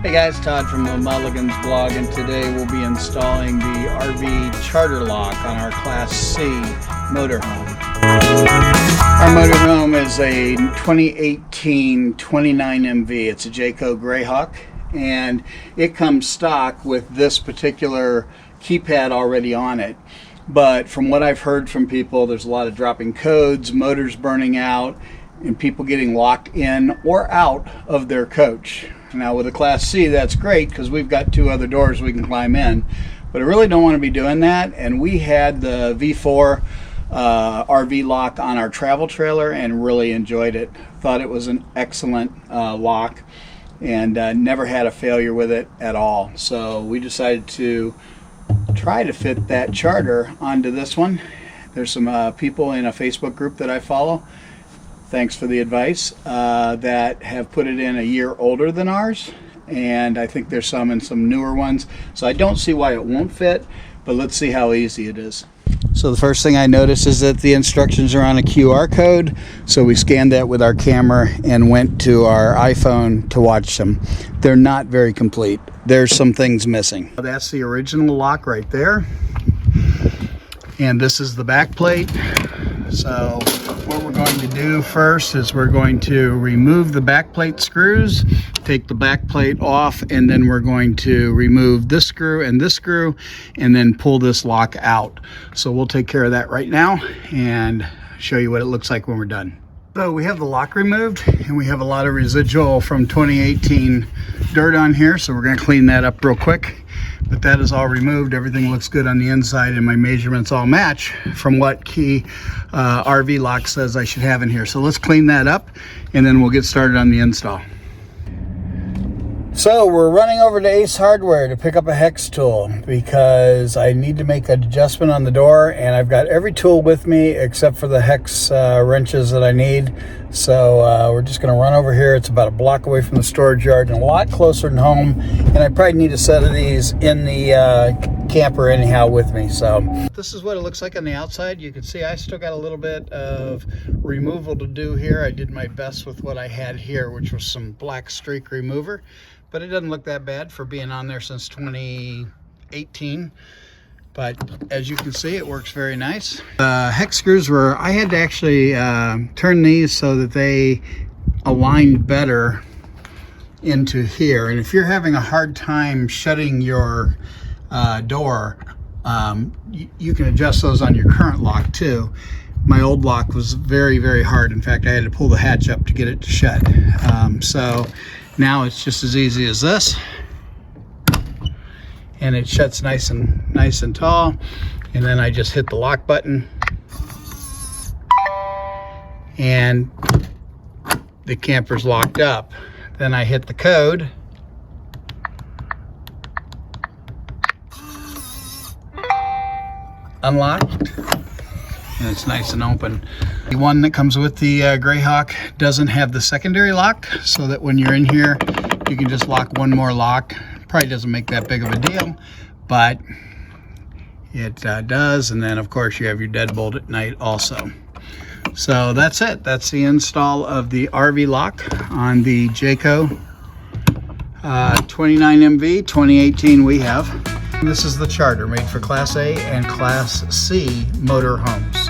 Hey guys, Todd from the MulligansBlog, and today we'll be installing the RV charter lock on our Class C motorhome. Our motorhome is a 2018 29 MV. It's a Jayco Greyhawk, and it comes stock with this particular keypad already on it. But from what I've heard from people, there's a lot of dropping codes, motors burning out, and people getting locked in or out of their coach. Now with a Class C, that's great because we've got two other doors we can climb in, but I really don't want to be doing that. And we had the V4 RV lock on our travel trailer and really enjoyed it. Thought it was an excellent lock, and never had a failure with it at all. So we decided to try to fit that charter onto this one. There's some people in a Facebook group that I follow, thanks for the advice, that have put it in a year older than ours, and I think there's some in some newer ones, so I don't see why it won't fit, but let's see how easy it is. So the first thing I noticed is that the instructions are on a QR code, so we scanned that with our camera and went to our iPhone to watch them. They're not very complete. There's some things missing. That's the original lock right there, and this is the back plate. So what we're going to do first is we're going to remove the back plate screws, take the back plate off, and then we're going to remove this screw, and then pull this lock out. So we'll take care of that right now and show you what it looks like when we're done. So we have the lock removed, and we have a lot of residual from 2018 dirt on here, so we're going to clean that up real quick. But that is all removed. Everything looks good on the inside, and my measurements all match from what key RVLock says I should have in here. So let's clean that up, and then we'll get started on the install. So we're running over to Ace Hardware to pick up a hex tool because I need to make an adjustment on the door, and I've got every tool with me except for the hex wrenches that I need. So we're just going to run over here. It's about a block away from the storage yard and a lot closer than home, and I probably need a set of these in the camper anyhow with me. So this is what it looks like on the outside. You can see I still got a little bit of removal to do here. I did my best with what I had here, which was some black streak remover, but it doesn't look that bad for being on there since 2018. But as you can see, it works very nice. Hex screws I had to actually turn these so that they aligned better into here. And if you're having a hard time shutting your door, you can adjust those on your current lock too. My old lock was very, very hard. In fact, I had to pull the hatch up to get it to shut. So now it's just as easy as this, and it shuts nice and tall. And then I just hit the lock button, and the camper's locked up. Then I hit the code, unlocked, and it's nice and open. The one that comes with the Greyhawk doesn't have the secondary lock, so that when you're in here, you can just lock one more lock. Probably doesn't make that big of a deal, but it does. And then of course you have your deadbolt at night also. So that's it. That's the install of the RV lock on the Jayco 29 MV 2018 we have. This is the charter made for Class A and Class C motor homes.